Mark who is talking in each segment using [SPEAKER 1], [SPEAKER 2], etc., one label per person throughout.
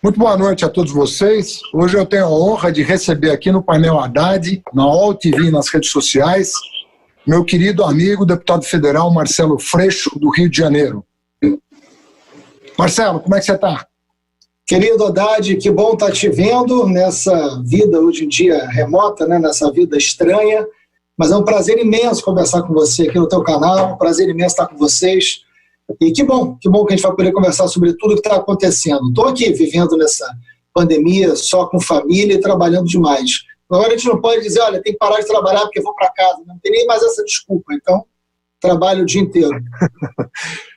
[SPEAKER 1] Muito boa noite a todos vocês. Hoje eu tenho a honra de receber aqui no painel Haddad, na UOL TV e nas redes sociais, meu querido amigo, deputado federal Marcelo Freixo, do Rio de Janeiro. Marcelo, como é que você está?
[SPEAKER 2] Querido Haddad, que bom estar te vendo nessa vida hoje em dia remota, né? Nessa vida estranha, mas é um prazer imenso conversar com você aqui no teu canal, um prazer imenso estar com vocês. E que bom que a gente vai poder conversar sobre tudo que está acontecendo. Estou aqui vivendo nessa pandemia só com família e trabalhando demais. Agora a gente não pode dizer, olha, tem que parar de trabalhar porque eu vou para casa. Não tem nem mais essa desculpa. Então, trabalho o dia inteiro.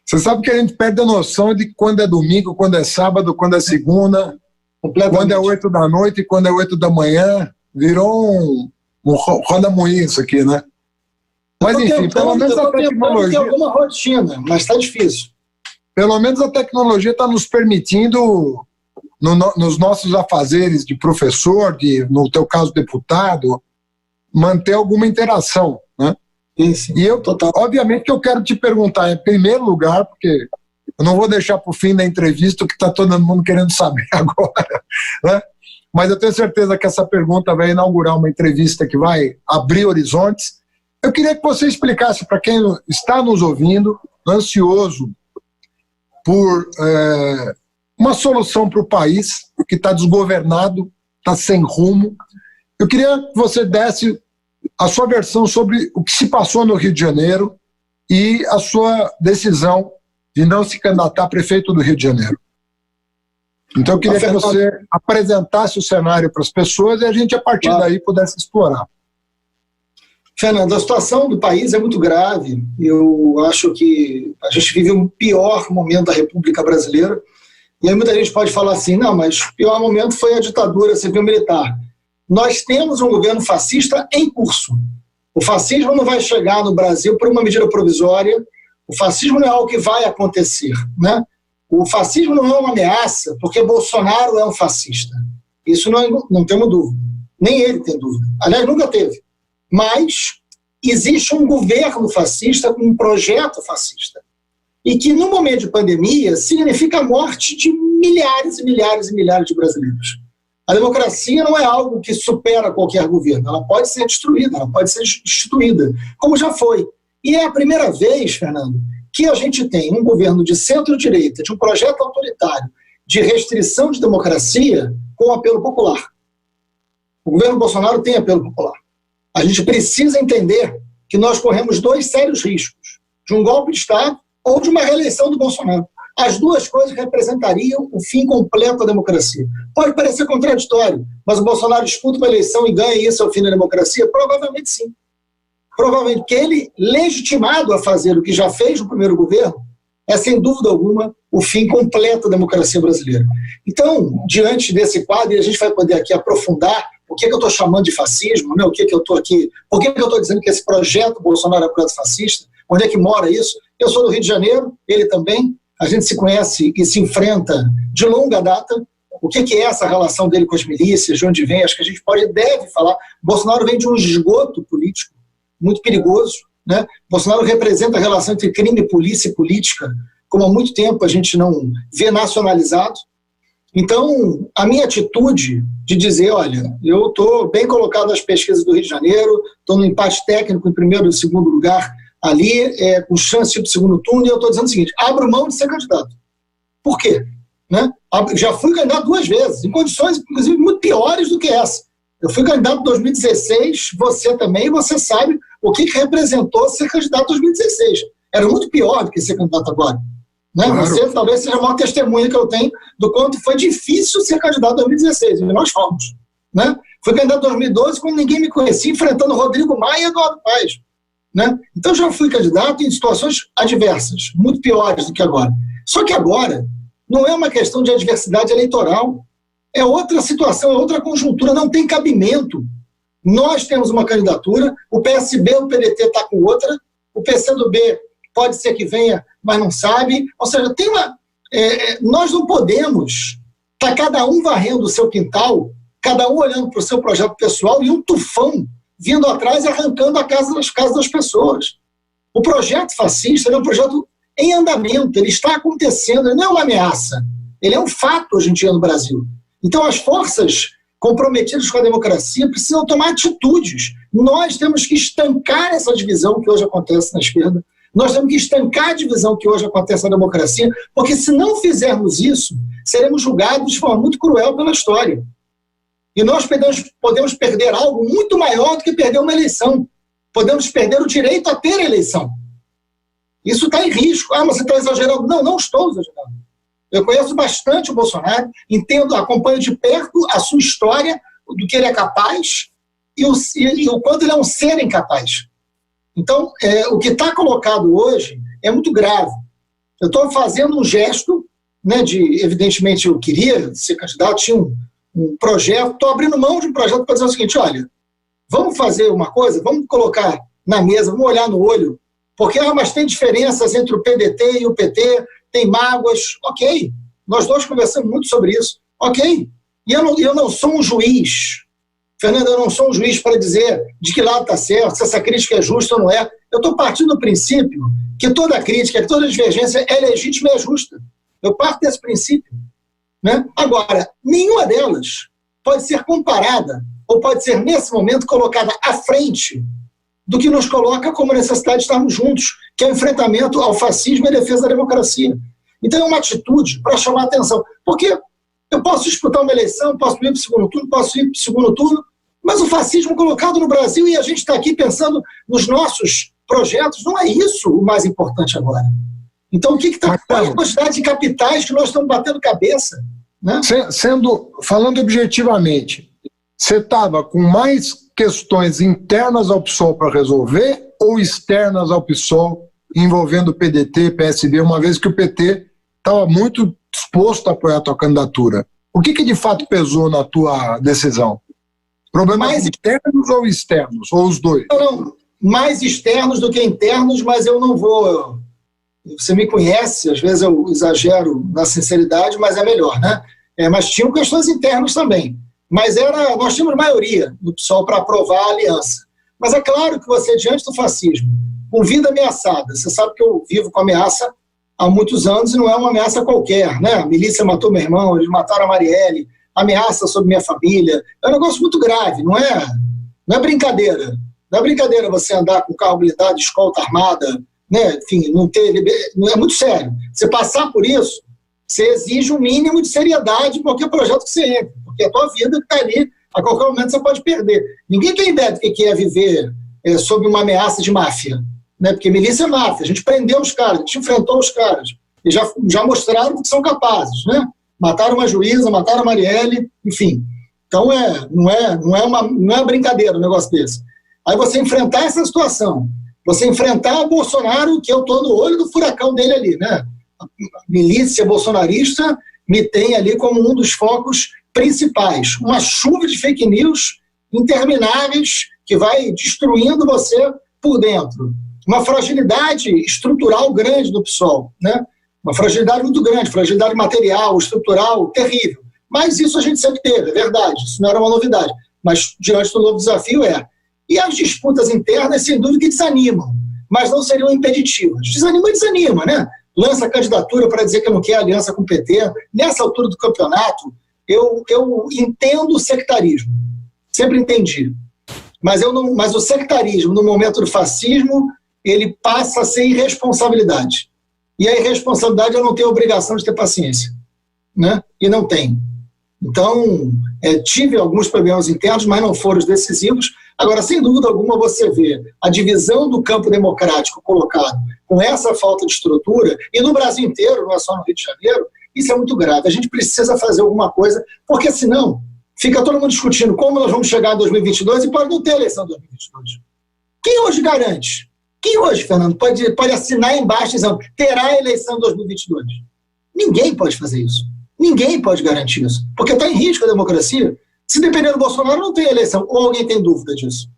[SPEAKER 1] Você sabe que a gente perde a noção de quando é domingo, quando é sábado, quando é segunda, quando é 8 da noite, quando é 8 da manhã. Virou um roda-moinho isso aqui, né? Mas enfim, pelo menos a tecnologia...
[SPEAKER 2] Tem alguma rotina, mas está difícil.
[SPEAKER 1] Pelo menos a tecnologia está nos permitindo, nos nossos afazeres de professor, no teu caso deputado, manter alguma interação, né?
[SPEAKER 2] Isso,
[SPEAKER 1] e eu, obviamente que eu quero te perguntar, em primeiro lugar, porque eu não vou deixar para o fim da entrevista o que está todo mundo querendo saber agora, né? Mas eu tenho certeza que essa pergunta vai inaugurar uma entrevista que vai abrir horizontes. Eu queria que você explicasse para quem está nos ouvindo, ansioso por uma solução para o país que está desgovernado, está sem rumo. Eu queria que você desse a sua versão sobre o que se passou no Rio de Janeiro e a sua decisão de não se candidatar a prefeito do Rio de Janeiro. Então eu queria que você apresentasse o cenário para as pessoas e a gente, a partir daí, pudesse explorar.
[SPEAKER 2] Fernando, a situação do país é muito grave. Eu acho que a gente vive um pior momento da República Brasileira. E aí muita gente pode falar assim, não, mas o pior momento foi a ditadura civil-militar. Nós temos um governo fascista em curso. O fascismo não vai chegar no Brasil por uma medida provisória. O fascismo não é algo que vai acontecer, né? O fascismo não é uma ameaça porque Bolsonaro é um fascista. Isso não temos dúvida. Nem ele tem dúvida. Aliás, nunca teve. Mas existe um governo fascista com um projeto fascista. E que, no momento de pandemia, significa a morte de milhares e milhares e milhares de brasileiros. A democracia não é algo que supera qualquer governo. Ela pode ser destruída, ela pode ser instituída, como já foi. E é a primeira vez, Fernando, que a gente tem um governo de centro-direita, de um projeto autoritário, de restrição de democracia, com apelo popular. O governo Bolsonaro tem apelo popular. A gente precisa entender que nós corremos dois sérios riscos, de um golpe de Estado ou de uma reeleição do Bolsonaro. As duas coisas representariam o fim completo da democracia. Pode parecer contraditório, mas o Bolsonaro disputa uma eleição e ganha, e isso é o fim da democracia? Provavelmente sim. Provavelmente, porque ele, legitimado a fazer o que já fez no primeiro governo, é sem dúvida alguma o fim completo da democracia brasileira. Então, diante desse quadro, e a gente vai poder aqui aprofundar o que eu estou chamando de fascismo, né? Por que eu estou dizendo que esse projeto Bolsonaro é um projeto fascista, onde é que mora isso? Eu sou do Rio de Janeiro, ele também, a gente se conhece e se enfrenta de longa data. O que é essa relação dele com as milícias, de onde vem? Acho que a gente pode e deve falar. Bolsonaro vem de um esgoto político muito perigoso, né? Bolsonaro representa a relação entre crime, polícia e política, como há muito tempo a gente não vê nacionalizado. Então, a minha atitude de dizer, olha, eu estou bem colocado nas pesquisas do Rio de Janeiro, estou no empate técnico em primeiro e segundo lugar ali, com chance do segundo turno, e eu estou dizendo o seguinte, abro mão de ser candidato. Por quê? Né? Já fui candidato 2 vezes, em condições, inclusive, muito piores do que essa. Eu fui candidato em 2016, você também, você sabe o que representou ser candidato em 2016. Era muito pior do que ser candidato agora. Né? Claro. Você talvez seja a maior testemunha que eu tenho do quanto foi difícil ser candidato em 2016, e nós fomos. Né? Fui candidato em 2012 quando ninguém me conhecia, enfrentando Rodrigo Maia e Eduardo Paes. Né? Então já fui candidato em situações adversas, muito piores do que agora. Só que agora não é uma questão de adversidade eleitoral, é outra situação, é outra conjuntura, não tem cabimento. Nós temos uma candidatura, o PSB, o PDT está com outra, o PCdoB pode ser que venha, mas não sabe. Ou seja, tem uma... nós não podemos estar cada um varrendo o seu quintal, cada um olhando para o seu projeto pessoal e um tufão vindo atrás e arrancando as casas das pessoas. O projeto fascista é um projeto em andamento, ele está acontecendo, ele não é uma ameaça, ele é um fato hoje em dia no Brasil. Então as forças comprometidas com a democracia precisam tomar atitudes. Nós temos que estancar essa divisão que hoje acontece na esquerda, nós temos que estancar a divisão que hoje acontece na democracia, porque se não fizermos isso, seremos julgados de forma muito cruel pela história. E nós podemos perder algo muito maior do que perder uma eleição. Podemos perder o direito a ter eleição. Isso está em risco. Ah, mas você está exagerando. Não, não estou exagerando. Eu conheço bastante o Bolsonaro, entendo, acompanho de perto a sua história, do que ele é capaz e o quanto ele é um ser incapaz. Então, o que está colocado hoje é muito grave. Eu estou fazendo um gesto, né, evidentemente, eu queria ser candidato, tinha um projeto, estou abrindo mão de um projeto para dizer o seguinte, olha, vamos fazer uma coisa, vamos colocar na mesa, vamos olhar no olho, porque mas tem diferenças entre o PDT e o PT, tem mágoas, ok, nós dois conversamos muito sobre isso, ok, e eu não sou um juiz, Fernando, eu não sou um juiz para dizer de que lado está certo, se essa crítica é justa ou não é, eu estou partindo do princípio que toda crítica, que toda divergência é legítima e é justa, eu parto desse princípio, né? Agora, nenhuma delas pode ser comparada ou pode ser, nesse momento, colocada à frente do que nos coloca como necessidade de estarmos juntos, que é o enfrentamento ao fascismo e a defesa da democracia. Então é uma atitude para chamar a atenção. Porque eu posso disputar uma eleição, posso ir para o segundo turno, posso ir para o segundo turno, mas o fascismo colocado no Brasil e a gente está aqui pensando nos nossos projetos, não é isso o mais importante agora. Então o que está... Qual é a quantidade de capitais que nós estamos batendo cabeça? Né?
[SPEAKER 1] Falando objetivamente, você estava com mais questões internas ao PSOL para resolver ou externas ao PSOL envolvendo o PDT, PSD, uma vez que o PT estava muito disposto a apoiar a tua candidatura? O que de fato pesou na tua decisão? Problemas internos ou externos? Ou os dois?
[SPEAKER 2] Não, mais externos do que internos, mas eu não vou... Você me conhece, às vezes eu exagero na sinceridade, mas é melhor, né? Mas tinham questões internas também. Mas nós tínhamos maioria no PSOL para aprovar a aliança. Mas é claro que você, diante do fascismo, com vida ameaçada, você sabe que eu vivo com ameaça há muitos anos e não é uma ameaça qualquer, né? A milícia matou meu irmão, eles mataram a Marielle, ameaça sobre minha família. É um negócio muito grave, não é brincadeira. Não é brincadeira você andar com carro blindado, escolta armada, né? Enfim, não é muito sério. Você passar por isso, você exige um mínimo de seriedade em qualquer projeto que você entre, porque a tua vida está ali, a qualquer momento você pode perder. Ninguém tem ideia do que é viver sob uma ameaça de máfia, né? Porque milícia é máfia, a gente prendeu os caras, a gente enfrentou os caras, e já mostraram que são capazes, né? Mataram uma juíza, mataram a Marielle, enfim. Então não é brincadeira um negócio desse. Aí você enfrentar essa situação, você enfrentar o Bolsonaro, que eu estou no olho do furacão dele ali, né? A milícia bolsonarista me tem ali como um dos focos principais. Uma chuva de fake news intermináveis que vai destruindo você por dentro. Uma fragilidade estrutural grande do PSOL, né? Uma fragilidade muito grande, fragilidade material, estrutural, terrível. Mas isso a gente sempre teve, é verdade, isso não era uma novidade. Mas diante do novo desafio E as disputas internas, sem dúvida, que desanimam, mas não seriam impeditivas. Desanima, né? Lança candidatura para dizer que não quer aliança com o PT. Nessa altura do campeonato, eu entendo o sectarismo. Sempre entendi. Mas o sectarismo, no momento do fascismo, ele passa a ser irresponsabilidade. E a irresponsabilidade eu não tenho a obrigação de ter paciência, né? E não tenho. Então, tive alguns problemas internos, mas não foram os decisivos. Agora, sem dúvida alguma, você vê a divisão do campo democrático colocado com essa falta de estrutura, e no Brasil inteiro, não é só no Rio de Janeiro, isso é muito grave. A gente precisa fazer alguma coisa, porque senão fica todo mundo discutindo como nós vamos chegar em 2022 e pode não ter eleição em 2022. Quem hoje garante? Quem hoje, Fernando, pode assinar embaixo dizendo terá eleição em 2022? Ninguém pode fazer isso. Ninguém pode garantir isso, porque está em risco a democracia. Se depender do Bolsonaro, não tem eleição, ou alguém tem dúvida disso.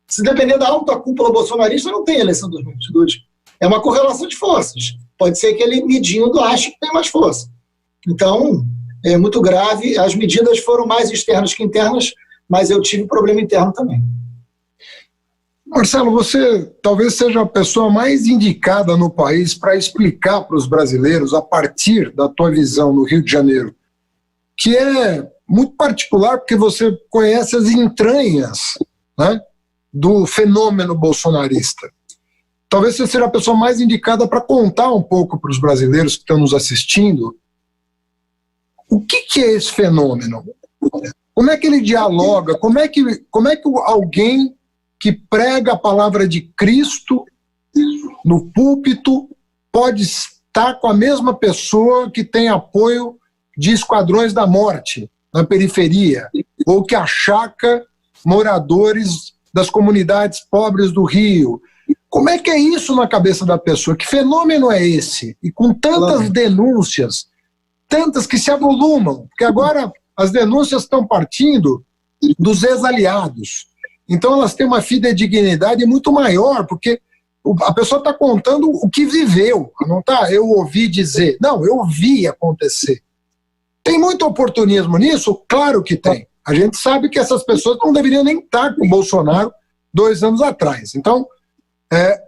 [SPEAKER 2] Se depender da alta cúpula bolsonarista, não tem eleição em 2022. É uma correlação de forças. Pode ser que ele, medindo, ache que tem mais força. Então, é muito grave. As medidas foram mais externas que internas, mas eu tive problema interno também.
[SPEAKER 1] Marcelo, você talvez seja a pessoa mais indicada no país para explicar para os brasileiros, a partir da tua visão no Rio de Janeiro, que é muito particular porque você conhece as entranhas, né, do fenômeno bolsonarista. Talvez você seja a pessoa mais indicada para contar um pouco para os brasileiros que estão nos assistindo o que é esse fenômeno, como é que ele dialoga, como é que alguém que prega a palavra de Cristo no púlpito pode estar com a mesma pessoa que tem apoio de esquadrões da morte na periferia, ou que achaca moradores das comunidades pobres do Rio. Como é que é isso na cabeça da pessoa? Que fenômeno é esse? E com tantas denúncias, tantas que se avolumam, porque agora as denúncias estão partindo dos ex-aliados. Então elas têm uma fidedignidade muito maior, porque a pessoa está contando o que viveu, não tá? Eu ouvi dizer. Não, eu vi acontecer. Tem muito oportunismo nisso? Claro que tem. A gente sabe que essas pessoas não deveriam nem estar com o Bolsonaro 2 anos atrás. Então,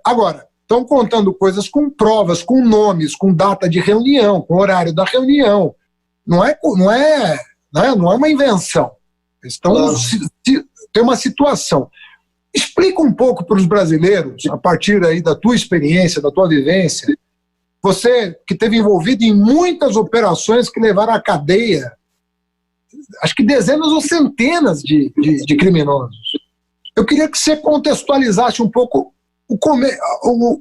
[SPEAKER 1] agora, estão contando coisas com provas, com nomes, com data de reunião, com horário da reunião. Não é uma invenção. Tem uma situação. Explica um pouco para os brasileiros, a partir aí da tua experiência, da tua vivência, você que esteve envolvido em muitas operações que levaram à cadeia, acho que dezenas ou centenas de criminosos. Eu queria que você contextualizasse um pouco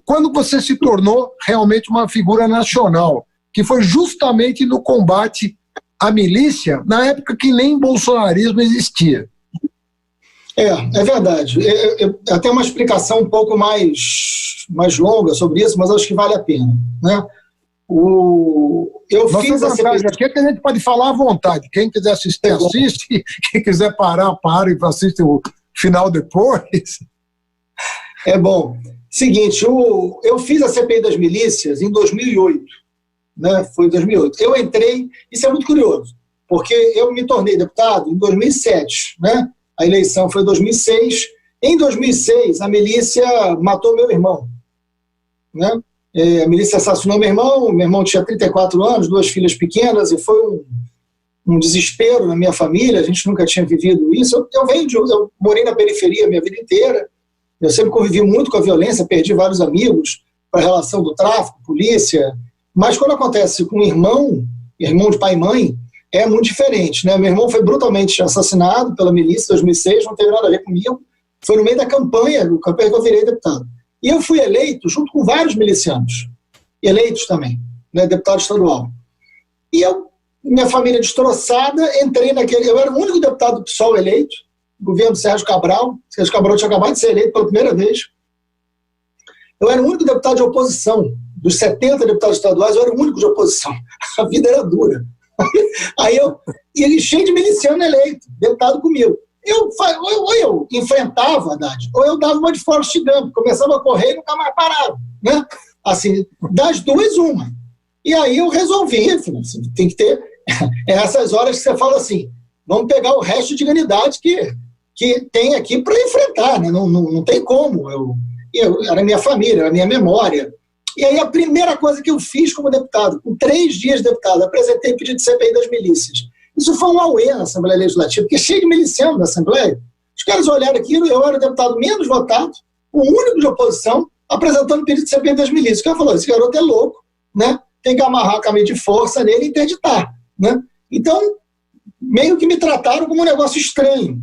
[SPEAKER 1] quando você se tornou realmente uma figura nacional, que foi justamente no combate à milícia, na época que nem bolsonarismo existia.
[SPEAKER 2] É verdade. Eu tenho uma explicação um pouco mais longa sobre isso, mas acho que vale a pena, né?
[SPEAKER 1] Nossa vantagem aqui é que a gente pode falar à vontade. Quem quiser assistir, assiste. Quem quiser parar, para e assiste o final depois.
[SPEAKER 2] É bom. Seguinte, eu fiz a CPI das milícias em 2008. Né? Foi em 2008. Eu entrei, isso é muito curioso, porque eu me tornei deputado em 2007, né? A eleição foi em 2006. Em 2006, a milícia matou meu irmão. Né? A milícia assassinou meu irmão tinha 34 anos, 2 filhas pequenas, e foi um desespero na minha família, a gente nunca tinha vivido isso. Eu morei na periferia a minha vida inteira, eu sempre convivi muito com a violência, perdi vários amigos para a relação do tráfico, polícia, mas quando acontece com um irmão de pai e mãe, é muito diferente, né? Meu irmão foi brutalmente assassinado pela milícia em 2006, não teve nada a ver comigo, foi no meio da campanha que eu virei deputado. E eu fui eleito junto com vários milicianos, eleitos também, né, deputado estadual. E minha família destroçada, entrei eu era o único deputado do PSOL eleito, governo Sérgio Cabral tinha acabado de ser eleito pela primeira vez. Eu era o único deputado de oposição, dos 70 deputados estaduais, eu era o único de oposição. A vida era dura. E ele cheio de miliciano eleito, deputado comigo. Ou eu enfrentava a Haddad, ou eu dava uma de Forrest Gump, começava a correr e nunca mais parava. Né? Assim, das duas, uma. E aí eu resolvi, tem que ter essas horas que você fala assim, vamos pegar o resto de dignidade que tem aqui para enfrentar, né? Não tem como. Era minha família, era minha memória. E aí a primeira coisa que eu fiz como deputado, com 3 dias de deputado, apresentei pedido de CPI das milícias. Isso foi um auê na Assembleia Legislativa, porque cheio de miliciano na Assembleia. Os caras olharam aquilo, eu era o deputado menos votado, o único de oposição, apresentando pedido de CPI das milícias. O cara falou, esse garoto é louco, né? Tem que amarrar a camisa de força nele e interditar. Né? Então, meio que me trataram como um negócio estranho.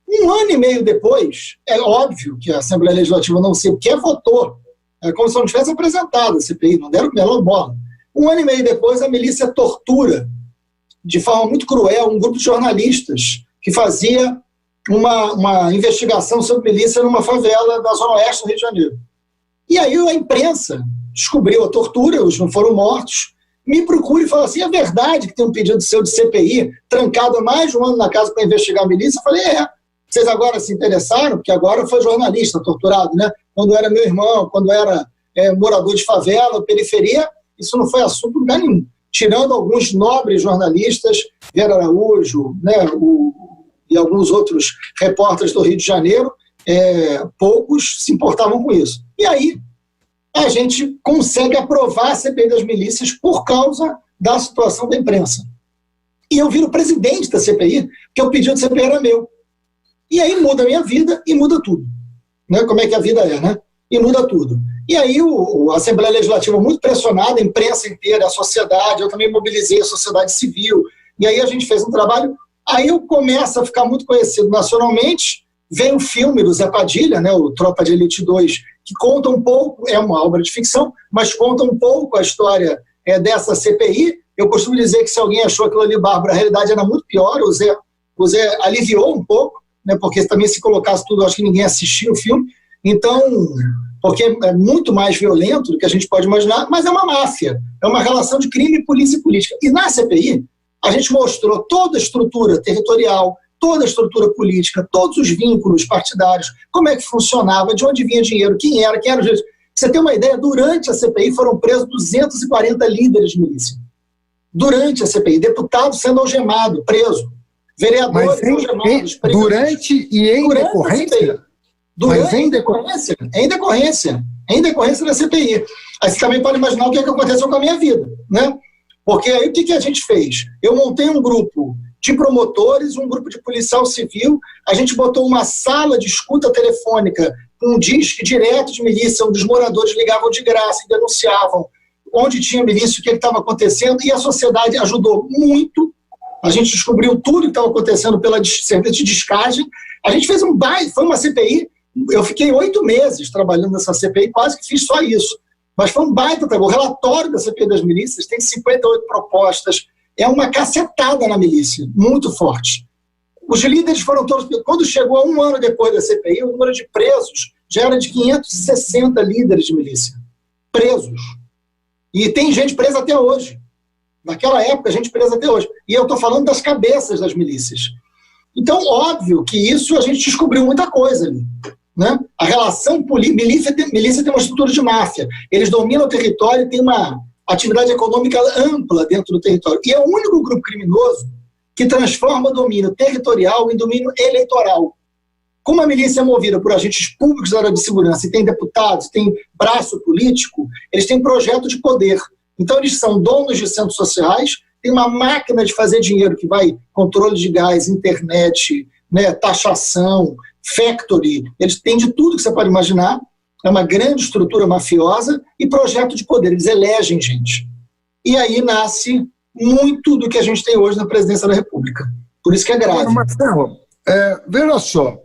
[SPEAKER 2] 1 ano e meio depois, é óbvio que a Assembleia Legislativa não sequer votou, é como se não tivesse apresentado a CPI, não deram melhor bola. 1 ano e meio depois, a milícia tortura, de forma muito cruel, um grupo de jornalistas que fazia uma investigação sobre milícia numa favela da Zona Oeste do Rio de Janeiro. E aí a imprensa descobriu a tortura, eles não foram mortos, me procura e fala assim, é verdade que tem um pedido seu de CPI trancado há mais de 1 ano na casa para investigar a milícia? Eu falei, vocês agora se interessaram? Porque agora foi jornalista torturado, né? Quando era meu irmão, quando era morador de favela, periferia, isso não foi assunto em lugar nenhum. Tirando alguns nobres jornalistas, Vera Araújo, né, e alguns outros repórteres do Rio de Janeiro, poucos se importavam com isso. E aí a gente consegue aprovar a CPI das milícias por causa da situação da imprensa. E eu viro presidente da CPI, porque o pedido de CPI era meu. E aí muda a minha vida e muda tudo. Né? Como é que a vida é, né? E muda tudo. E aí a Assembleia Legislativa muito pressionada, a imprensa inteira, a sociedade, eu também mobilizei a sociedade civil, e aí a gente fez um trabalho, aí eu começo a ficar muito conhecido nacionalmente, vem o filme do Zé Padilha, né, o Tropa de Elite 2, que conta um pouco, é uma obra de ficção, mas conta um pouco a história dessa CPI. Eu costumo dizer que se alguém achou aquilo ali bárbaro, a realidade era muito pior, o Zé aliviou um pouco, né, porque também se colocasse tudo, acho que ninguém assistia o filme, então, porque é muito mais violento do que a gente pode imaginar, mas é uma máfia, é uma relação de crime, polícia e política. E na CPI, a gente mostrou toda a estrutura territorial, toda a estrutura política, todos os vínculos partidários, como é que funcionava, de onde vinha dinheiro, quem era o juiz. Você tem uma ideia, durante a CPI foram presos 240 líderes de milícia. Durante a CPI, deputado sendo algemado, preso, vereadores algemados, presos.
[SPEAKER 1] Durante e em decorrência?
[SPEAKER 2] Em decorrência da CPI. Aí você também pode imaginar o que aconteceu com a minha vida, né? Porque aí o que a gente fez? Eu montei um grupo de promotores, um grupo de policial civil, a gente botou uma sala de escuta telefônica com um disque direto de milícia, onde os moradores ligavam de graça e denunciavam onde tinha milícia, o que estava acontecendo, e a sociedade ajudou muito. A gente descobriu tudo que estava acontecendo pela serviço de descagem. A gente fez um baile, foi uma CPI, eu fiquei 8 meses trabalhando nessa CPI, quase que fiz só isso. Mas foi um baita trabalho. O relatório da CPI das milícias tem 58 propostas, é uma cacetada na milícia, muito forte. Os líderes foram todos... Quando chegou a 1 ano depois da CPI, o número de presos já era de 560 líderes de milícia. Presos. E tem gente presa até hoje. Naquela época, gente presa até hoje. E eu estou falando das cabeças das milícias. Então, óbvio que isso a gente descobriu muita coisa ali. Né? A relação milícia tem uma estrutura de máfia. Eles dominam o território e tem uma atividade econômica ampla dentro do território. E é o único grupo criminoso que transforma o domínio territorial em domínio eleitoral. Como a milícia é movida por agentes públicos da área de segurança e tem deputados, tem braço político, eles têm projeto de poder. Então eles são donos de centros sociais, tem uma máquina de fazer dinheiro que vai controle de gás, internet, né, taxação, factory, eles têm de tudo que você pode imaginar, é uma grande estrutura mafiosa e projeto de poder, eles elegem gente. E aí nasce muito do que a gente tem hoje na presidência da República. Por isso que é grave.
[SPEAKER 1] Marcelo, veja só,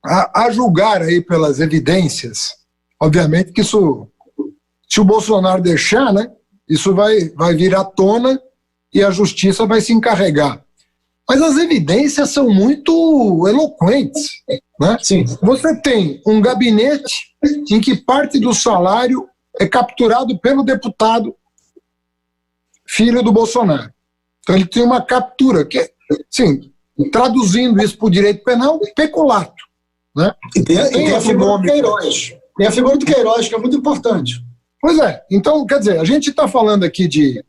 [SPEAKER 1] a julgar aí pelas evidências, obviamente que isso, se o Bolsonaro deixar, né, isso vai vir à tona e a justiça vai se encarregar. Mas as evidências são muito eloquentes. Né?
[SPEAKER 2] Sim.
[SPEAKER 1] Você tem um gabinete em que parte do salário é capturado pelo deputado filho do Bolsonaro. Então ele tem uma captura, que é, sim, traduzindo isso para o direito penal, peculato. Né?
[SPEAKER 2] E tem a figura do Queiroz. Tem a figura do Queiroz, que é muito importante.
[SPEAKER 1] Pois é. Então, quer dizer, a gente está falando aqui de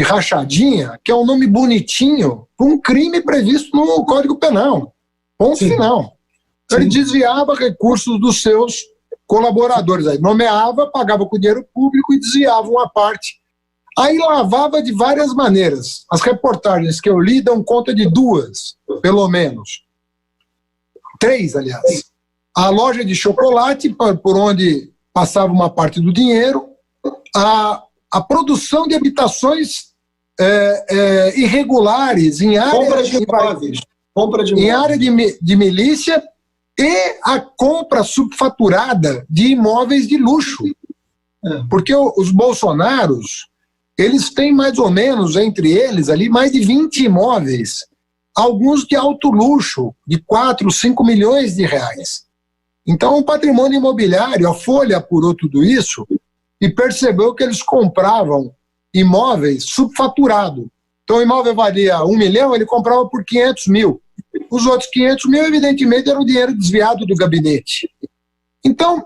[SPEAKER 1] rachadinha, que é um nome bonitinho, com um crime previsto no Código Penal. Ponto final. Então, ele desviava recursos dos seus colaboradores. Aí nomeava, pagava com dinheiro público e desviava uma parte. Aí lavava de várias maneiras. As reportagens que eu li dão conta de 2, pelo menos. 3, aliás. A loja de chocolate, por onde passava uma parte do dinheiro, a produção de habitações irregulares em áreas em área de milícia e a compra subfaturada de imóveis de luxo. Porque os bolsonaros, eles têm mais ou menos, entre eles, ali mais de 20 imóveis, alguns de alto luxo, de 4, 5 milhões de reais. Então, o patrimônio imobiliário, a Folha apurou tudo isso e percebeu que eles compravam imóveis subfaturados. Então, o imóvel valia 1 milhão, ele comprava por 500 mil. Os outros 500 mil, evidentemente, era o dinheiro desviado do gabinete. Então,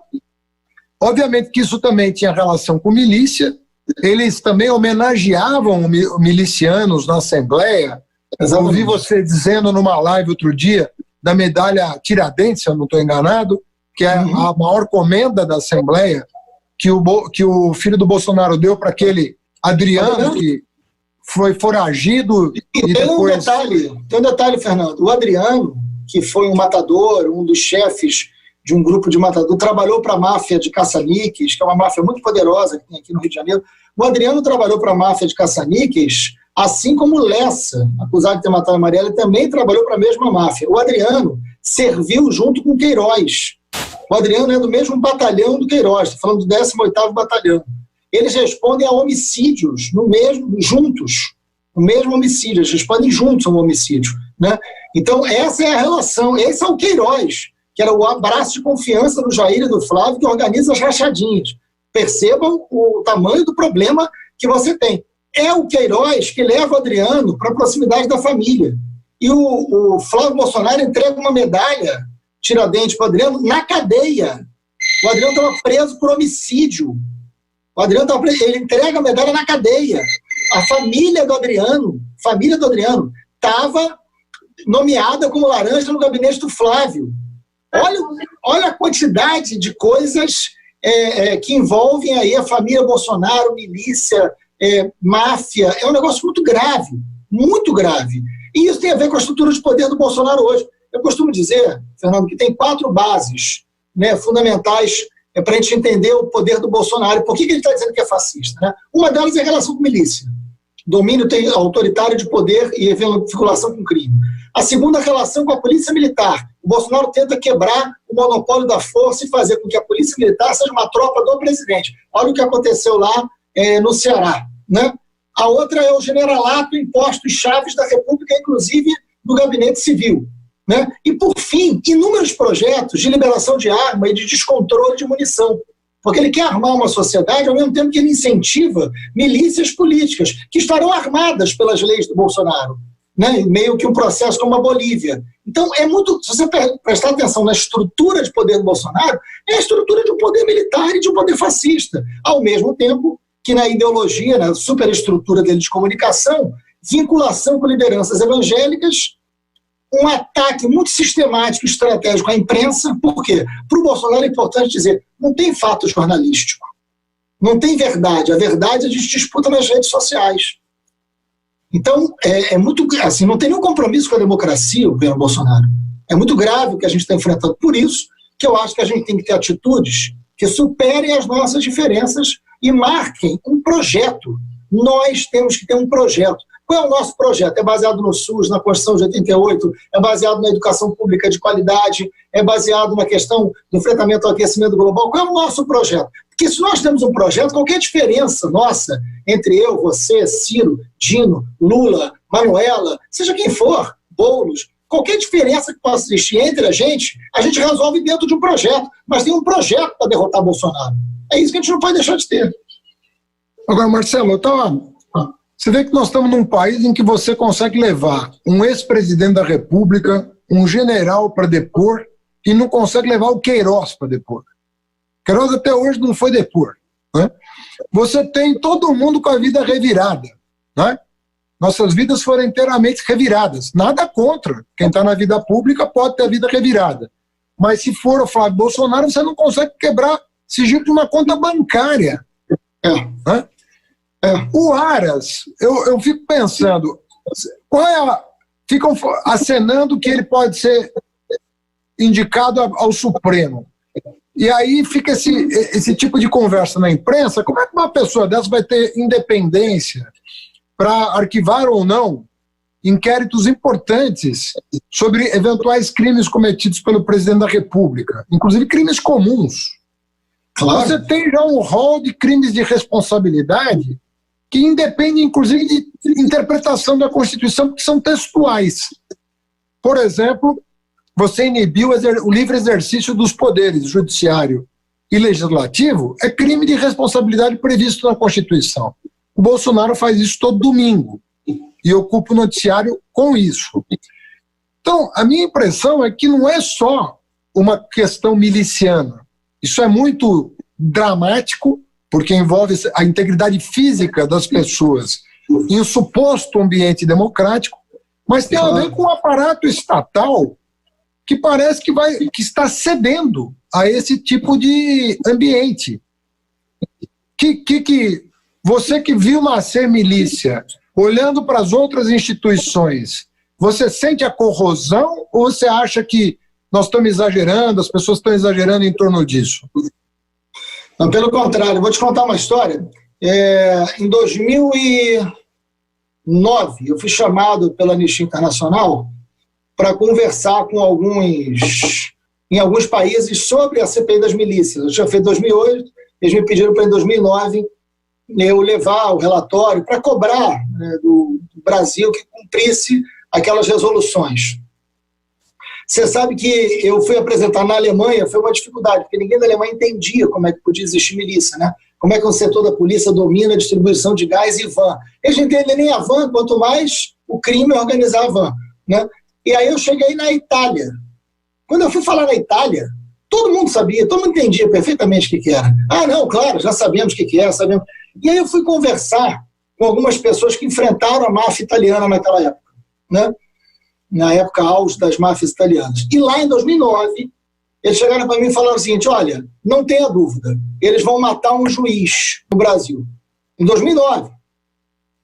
[SPEAKER 1] obviamente que isso também tinha relação com milícia, eles também homenageavam milicianos na Assembleia. Eu ouvi você dizendo numa live outro dia da medalha Tiradentes, se eu não estou enganado, que é a maior comenda da Assembleia, que o filho do Bolsonaro deu para aquele Adriano, que foi foragido e depois...
[SPEAKER 2] Tem um detalhe, Fernando. O Adriano, que foi um matador, um dos chefes de um grupo de matador, trabalhou para a máfia de caça-níqueis, que é uma máfia muito poderosa que tem aqui no Rio de Janeiro. O Adriano trabalhou para a máfia de caça-níqueis, assim como o Lessa, acusado de ter matado a Marielle, também trabalhou para a mesma máfia. O Adriano serviu junto com o Queiroz. O Adriano é do mesmo batalhão do Queiroz, estou falando do 18º Batalhão. Eles respondem a homicídios juntos, no mesmo homicídio, eles respondem juntos ao homicídio, né? Então, essa é a relação, esse é o Queiroz, que era o abraço de confiança do Jair e do Flávio, que organiza as rachadinhas. Percebam o tamanho do problema que você tem. É o Queiroz que leva o Adriano para a proximidade da família. E o Flávio Bolsonaro entrega uma medalha Tiradentes para o Adriano na cadeia. O Adriano estava preso por homicídio. Ele entrega a medalha na cadeia. A família do Adriano estava nomeada como laranja no gabinete do Flávio. Olha a quantidade de coisas que envolvem aí a família Bolsonaro, milícia, máfia. É um negócio muito grave, muito grave. E isso tem a ver com a estrutura de poder do Bolsonaro hoje. Eu costumo dizer, Fernando, que tem 4 bases, né, fundamentais para a gente entender o poder do Bolsonaro. Por que ele está dizendo que é fascista? Né? Uma delas é a relação com milícia. Domínio autoritário de poder e vinculação com crime. A segunda, a relação com a polícia militar. O Bolsonaro tenta quebrar o monopólio da força e fazer com que a polícia militar seja uma tropa do presidente. Olha o que aconteceu lá no Ceará. Né? A outra é o generalato imposto chaves da República, inclusive do gabinete civil. Né? E, por fim, inúmeros projetos de liberação de arma e de descontrole de munição. Porque ele quer armar uma sociedade ao mesmo tempo que ele incentiva milícias políticas que estarão armadas pelas leis do Bolsonaro. Né? Meio que um processo como a Bolívia. Então, se você prestar atenção na estrutura de poder do Bolsonaro, é a estrutura de um poder militar e de um poder fascista. Ao mesmo tempo que na ideologia, na superestrutura dele de comunicação, vinculação com lideranças evangélicas, um ataque muito sistemático e estratégico à imprensa. Por quê? Para o Bolsonaro é importante dizer, não tem fato jornalístico, não tem verdade. A verdade a gente disputa nas redes sociais. Então, muito assim, não tem nenhum compromisso com a democracia o governo Bolsonaro. É muito grave o que a gente está enfrentando. Por isso que eu acho que a gente tem que ter atitudes que superem as nossas diferenças e marquem um projeto. Nós temos que ter um projeto. Qual é o nosso projeto? É baseado no SUS, na Constituição de 88, é baseado na educação pública de qualidade, é baseado na questão do enfrentamento ao aquecimento global. Qual é o nosso projeto? Porque se nós temos um projeto, qualquer diferença nossa entre eu, você, Ciro, Dino, Lula, Manuela, seja quem for, Boulos, qualquer diferença que possa existir entre a gente resolve dentro de um projeto. Mas tem um projeto para derrotar Bolsonaro. É isso que a gente não pode deixar de ter.
[SPEAKER 1] Agora, Marcelo, você vê que nós estamos num país em que você consegue levar um ex-presidente da República, um general para depor, e não consegue levar o Queiroz para depor. Queiroz até hoje não foi depor. Né? Você tem todo mundo com a vida revirada. Né? Nossas vidas foram inteiramente reviradas. Nada contra. Quem está na vida pública pode ter a vida revirada. Mas se for o Flávio Bolsonaro, você não consegue quebrar sigilo de uma conta bancária. Né? O Aras, eu fico pensando, ficam acenando que ele pode ser indicado ao Supremo. E aí fica esse tipo de conversa na imprensa. Como é que uma pessoa dessa vai ter independência para arquivar ou não inquéritos importantes sobre eventuais crimes cometidos pelo presidente da República, inclusive crimes comuns? Claro. Você tem já um rol de crimes de responsabilidade que independem, inclusive, de interpretação da Constituição, porque são textuais. Por exemplo, você inibiu o livre exercício dos poderes judiciário e legislativo, é crime de responsabilidade previsto na Constituição. O Bolsonaro faz isso todo domingo e ocupa o noticiário com isso. Então, a minha impressão é que não é só uma questão miliciana. Isso é muito dramático, porque envolve a integridade física das pessoas em um suposto ambiente democrático, mas tem a ver com o aparato estatal que parece que está cedendo a esse tipo de ambiente. Que você que viu nascer milícia, olhando para as outras instituições, você sente a corrosão ou você acha que nós estamos exagerando, as pessoas estão exagerando em torno disso?
[SPEAKER 2] Não, pelo contrário, vou te contar uma história. Em 2009, eu fui chamado pela Anistia Internacional para conversar com em alguns países sobre a CPI das milícias. Eu tinha feito em 2008, eles me pediram para em 2009 eu levar o relatório para cobrar, né, do Brasil que cumprisse aquelas resoluções. Você sabe que eu fui apresentar na Alemanha, foi uma dificuldade, porque ninguém da Alemanha entendia como é que podia existir milícia, né? Como é que o setor da polícia domina a distribuição de gás e van. Eles não entendem nem a van, quanto mais o crime organizar a van, né? E aí eu cheguei na Itália. Quando eu fui falar na Itália, todo mundo sabia, todo mundo entendia perfeitamente o que era. Ah, não, claro, já sabemos o que era, sabemos. E aí eu fui conversar com algumas pessoas que enfrentaram a máfia italiana naquela época, né? Na época auge das máfias italianas. E lá em 2009, eles chegaram para mim e falaram o seguinte: olha, não tenha dúvida, eles vão matar um juiz no Brasil. Em 2009,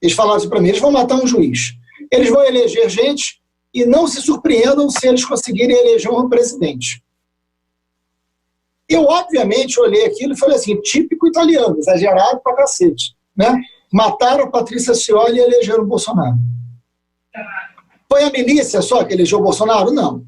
[SPEAKER 2] eles falaram assim para mim: eles vão matar um juiz. Eles vão eleger gente e não se surpreendam se eles conseguirem eleger um presidente. Eu, obviamente, olhei aquilo e falei assim: típico italiano, exagerado pra cacete, né? Mataram a Patrícia Scioli e elegeram o Bolsonaro. Foi a milícia só que elegeu o Bolsonaro? Não.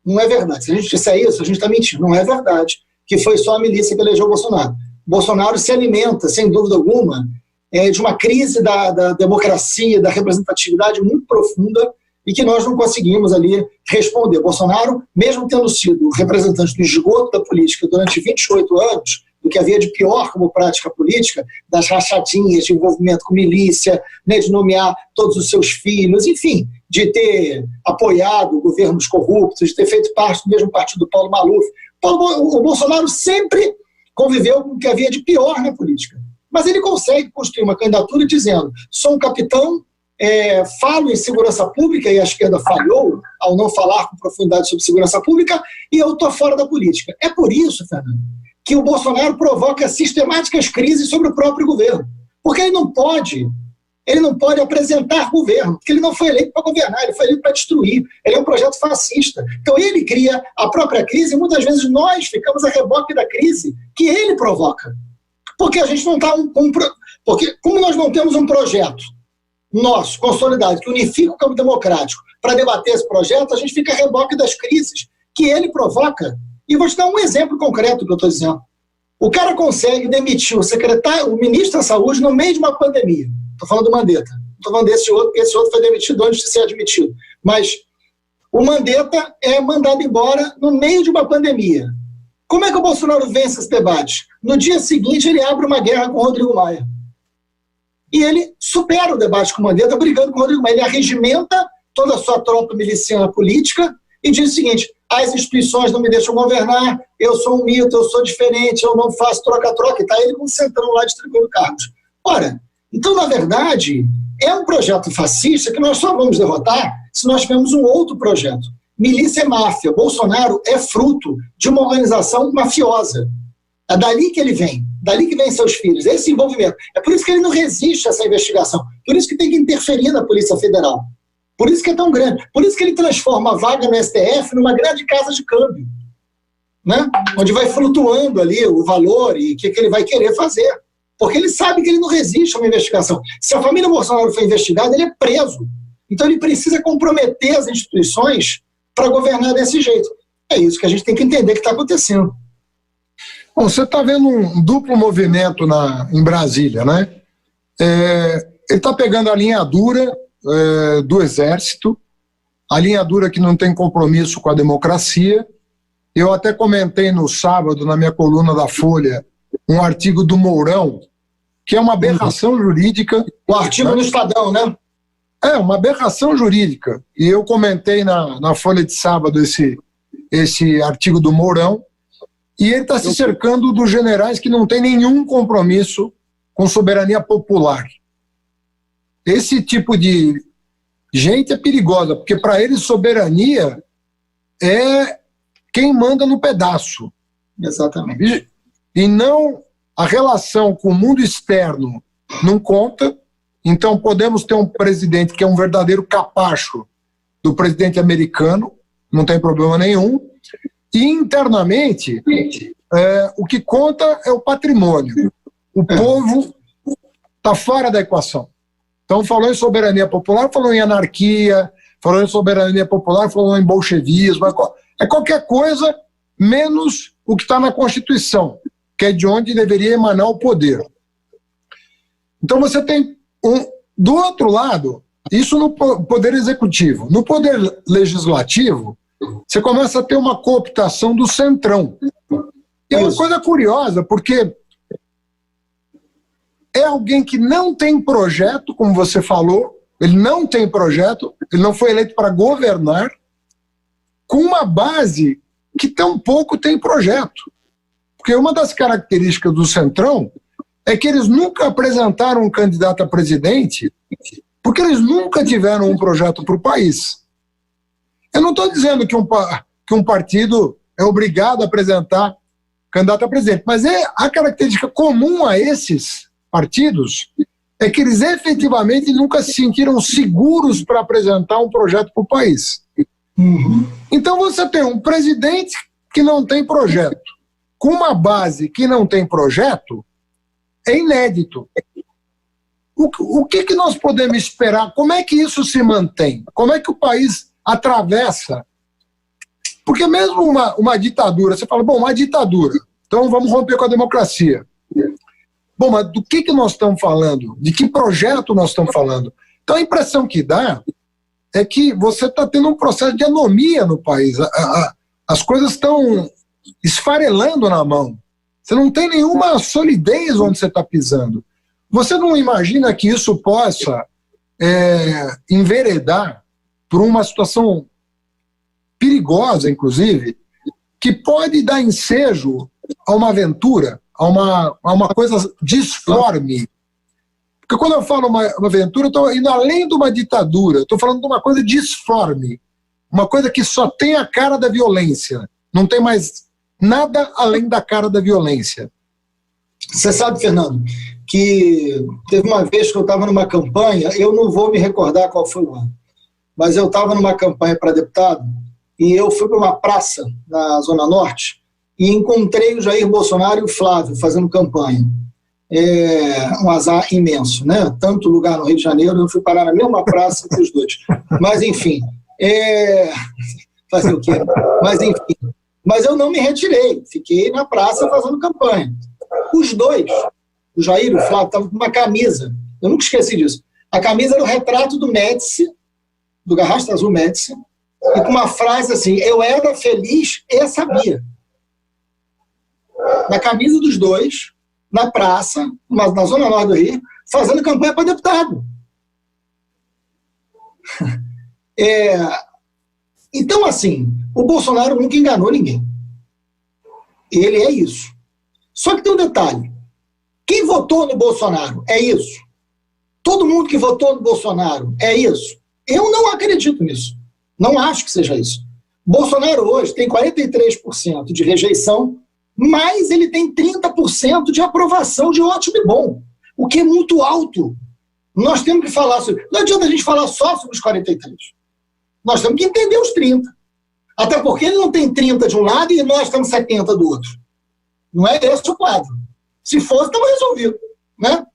[SPEAKER 2] Não é verdade. Se a gente disser isso, a gente está mentindo. Não é verdade que foi só a milícia que elegeu o Bolsonaro. Bolsonaro se alimenta, sem dúvida alguma, de uma crise da democracia, da representatividade muito profunda e que nós não conseguimos ali responder. Bolsonaro, mesmo tendo sido representante do esgoto da política durante 28 anos, do que havia de pior como prática política, das rachadinhas de envolvimento com milícia, né, de nomear todos os seus filhos, enfim, de ter apoiado governos corruptos, de ter feito parte do mesmo partido do Paulo Maluf. O Bolsonaro sempre conviveu com o que havia de pior na política. Mas ele consegue construir uma candidatura dizendo: sou um capitão, falo em segurança pública, e a esquerda falhou ao não falar com profundidade sobre segurança pública, e eu estou fora da política. É por isso, Fernando, que o Bolsonaro provoca sistemáticas crises sobre o próprio governo. Porque ele não pode apresentar governo, porque ele não foi eleito para governar, ele foi eleito para destruir. Ele é um projeto fascista. Então ele cria a própria crise e muitas vezes nós ficamos a reboque da crise que ele provoca. Porque a gente não está porque como nós não temos um projeto nosso, consolidado, que unifica o campo democrático para debater esse projeto, a gente fica a reboque das crises que ele provoca. E vou te dar um exemplo concreto do que eu estou dizendo. O cara consegue demitir o ministro da Saúde no meio de uma pandemia. Estou falando do Mandetta. Não estou falando desse outro, porque esse outro foi demitido antes de ser admitido. Mas o Mandetta é mandado embora no meio de uma pandemia. Como é que o Bolsonaro vence esse debate? No dia seguinte, ele abre uma guerra com o Rodrigo Maia. E ele supera o debate com o Mandetta, brigando com o Rodrigo Maia. Ele arregimenta toda a sua tropa miliciana política e diz o seguinte: as instituições não me deixam governar, eu sou um mito, eu sou diferente, eu não faço troca-troca, e está ele com o centrão lá distribuindo cargos. Ora, então, na verdade, é um projeto fascista que nós só vamos derrotar se nós tivermos um outro projeto. Milícia é máfia. Bolsonaro é fruto de uma organização mafiosa. É dali que ele vem, dali que vem seus filhos, esse envolvimento. É por isso que ele não resiste a essa investigação, por isso que tem que interferir na Polícia Federal. Por isso que é tão grande. Por isso que ele transforma a vaga no STF numa grande casa de câmbio, né? Onde vai flutuando ali o valor e o que ele vai querer fazer. Porque ele sabe que ele não resiste a uma investigação. Se a família Bolsonaro foi investigada, ele é preso. Então ele precisa comprometer as instituições para governar desse jeito. É isso que a gente tem que entender que está acontecendo.
[SPEAKER 1] Bom, você está vendo um duplo movimento em Brasília, né? Ele está pegando a linha dura do Exército, a linha dura que não tem compromisso com a democracia. Eu até comentei no sábado, na minha coluna da Folha, um artigo do Mourão, que é uma aberração jurídica.
[SPEAKER 2] O artigo do Estadão, né?
[SPEAKER 1] É, uma aberração jurídica. E eu comentei na Folha de sábado esse artigo do Mourão, e ele está se cercando dos generais que não têm nenhum compromisso com soberania popular. Esse tipo de gente é perigosa, porque para eles soberania é quem manda no pedaço.
[SPEAKER 2] Exatamente.
[SPEAKER 1] E não a relação com o mundo externo não conta. Então podemos ter um presidente que é um verdadeiro capacho do presidente americano, não tem problema nenhum. E internamente, o que conta é o patrimônio. O povo está fora da equação. Então falou em soberania popular, falou em anarquia, falou em soberania popular, falou em bolchevismo, é qualquer coisa menos o que está na Constituição, que é de onde deveria emanar o poder. Então você tem, do outro lado, isso no poder executivo. No poder legislativo, você começa a ter uma cooptação do centrão. E é uma coisa curiosa, porque é alguém que não tem projeto, como você falou, ele não tem projeto, ele não foi eleito para governar, com uma base que tampouco tem projeto. Porque uma das características do centrão é que eles nunca apresentaram um candidato a presidente, porque eles nunca tiveram um projeto para o país. Eu não estou dizendo que um partido é obrigado a apresentar candidato a presidente, mas a característica comum a esses partidos é que eles efetivamente nunca se sentiram seguros para apresentar um projeto para o país. Então você tem um presidente que não tem projeto, com uma base que não tem projeto, é inédito. O que nós podemos esperar? Como é que isso se mantém? Como é que o país atravessa? Porque mesmo uma ditadura, você fala, bom, uma ditadura, então vamos romper com a democracia. Bom, mas do que nós estamos falando? De que projeto nós estamos falando? Então a impressão que dá é que você está tendo um processo de anomia no país. As coisas estão esfarelando na mão. Você não tem nenhuma solidez onde você está pisando. Você não imagina que isso possa enveredar por uma situação perigosa, inclusive, que pode dar ensejo a uma aventura, a uma coisa disforme. Porque quando eu falo uma aventura, eu estou indo além de uma ditadura, estou falando de uma coisa disforme, uma coisa que só tem a cara da violência, não tem mais nada além da cara da violência.
[SPEAKER 2] Você sabe, Fernando, que teve uma vez que eu estava numa campanha, eu não vou me recordar qual foi o ano, mas eu estava numa campanha para deputado e eu fui para uma praça na Zona Norte e encontrei o Jair Bolsonaro e o Flávio fazendo campanha. Um azar imenso, né? Tanto lugar no Rio de Janeiro, eu fui parar na mesma praça que os dois. Mas, enfim, fazer o quê? Mas, enfim, mas eu não me retirei, fiquei na praça fazendo campanha. Os dois, o Jair e o Flávio, estavam com uma camisa, eu nunca esqueci disso. A camisa era o retrato do Médici, do Garrasto Azul Médici, e com uma frase assim, eu era feliz e sabia. Na camisa dos dois, na praça, na Zona Norte do Rio, fazendo campanha para deputado. Então, assim, o Bolsonaro nunca enganou ninguém. Ele é isso. Só que tem um detalhe. Quem votou no Bolsonaro é isso? Todo mundo que votou no Bolsonaro é isso? Eu não acredito nisso. Não acho que seja isso. Bolsonaro hoje tem 43% de rejeição, mas ele tem 30% de aprovação de ótimo e bom, o que é muito alto. Nós temos que falar sobre... Não adianta a gente falar só sobre os 43. Nós temos que entender os 30. Até porque ele não tem 30 de um lado e nós temos 70 do outro. Não é esse o quadro. Se fosse, estava resolvido. Né?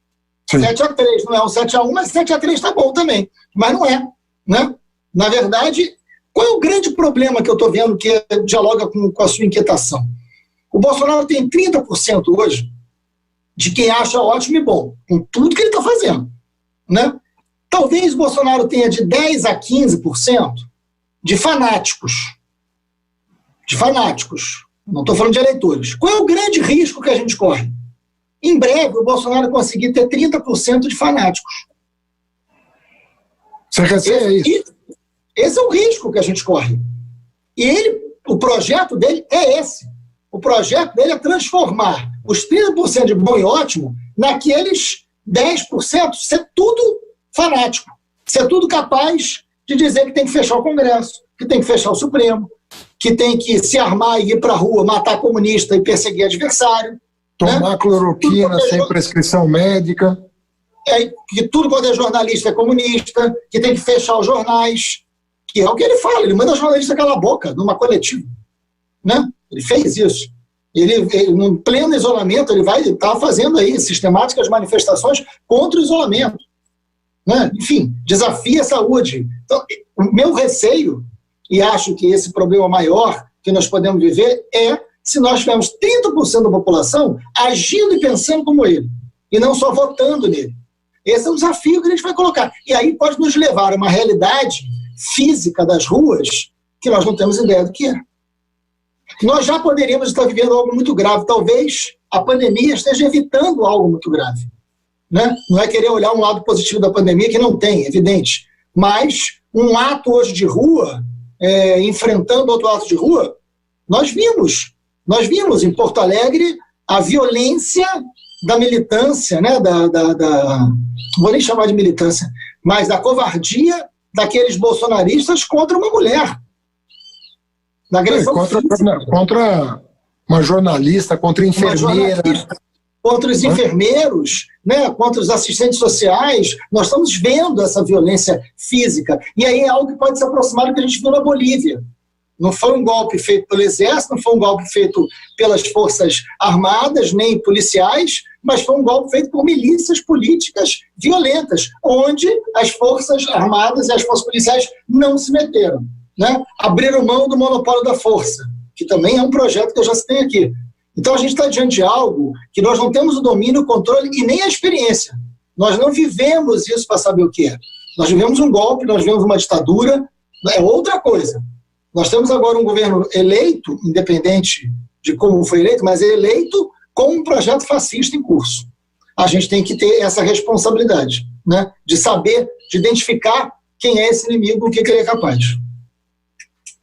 [SPEAKER 2] 7-3, não é um 7-1, mas 7-3 está bom também. Mas não é. Né? Na verdade, qual é o grande problema que eu estou vendo que dialoga com a sua inquietação? O Bolsonaro tem 30% hoje de quem acha ótimo e bom, com tudo que ele está fazendo. Né? Talvez o Bolsonaro tenha de 10% a 15% de fanáticos. De fanáticos. Não estou falando de eleitores. Qual é o grande risco que a gente corre? Em breve, o Bolsonaro conseguir ter 30% de fanáticos.
[SPEAKER 1] Você receia isso?
[SPEAKER 2] Esse é o risco que a gente corre. E o projeto dele é esse. O projeto dele é transformar os 30% de bom e ótimo naqueles 10% ser tudo fanático. Ser tudo capaz de dizer que tem que fechar o Congresso, que tem que fechar o Supremo, que tem que se armar e ir para a rua, matar comunista e perseguir adversário.
[SPEAKER 1] Tomar cloroquina sem prescrição médica.
[SPEAKER 2] Que tudo quando é jornalista é comunista, que tem que fechar os jornais, que é o que ele fala, ele manda jornalista calar a boca numa coletiva. Né? Ele fez isso. Ele, no pleno isolamento, ele vai estar fazendo aí sistemáticas manifestações contra o isolamento. Né? Enfim, desafia a saúde. Então, o meu receio, e acho que esse problema maior que nós podemos viver é se nós tivermos 30% da população agindo e pensando como ele, e não só votando nele. Esse é o desafio que a gente vai colocar. E aí pode nos levar a uma realidade física das ruas que nós não temos ideia do que é. Nós já poderíamos estar vivendo algo muito grave. Talvez a pandemia esteja evitando algo muito grave. Né? Não é querer olhar um lado positivo da pandemia, que não tem, é evidente. Mas um ato hoje de rua, enfrentando outro ato de rua, nós vimos em Porto Alegre a violência da militância, né? Não vou nem chamar de militância, mas da covardia daqueles bolsonaristas contra uma mulher. Da agressão
[SPEAKER 1] contra uma jornalista, contra enfermeira.
[SPEAKER 2] Contra os enfermeiros, né, contra os assistentes sociais. Nós estamos vendo essa violência física. E aí é algo que pode se aproximar do que a gente viu na Bolívia. Não foi um golpe feito pelo Exército, não foi um golpe feito pelas Forças Armadas, nem policiais, mas foi um golpe feito por milícias políticas violentas, onde as Forças Armadas e as Forças Policiais não se meteram. Né? Abriram mão do monopólio da força, que também é um projeto que eu já citei aqui. Então a gente está diante de algo que nós não temos o domínio, o controle e nem a experiência. Nós não vivemos isso para saber o que é. Nós vivemos um golpe, nós vivemos uma ditadura, é outra coisa. Nós temos agora um governo eleito, independente de como foi eleito, mas é eleito com um projeto fascista em curso. A gente tem que ter essa responsabilidade, né? De saber, de identificar quem é esse inimigo, o que ele é capaz.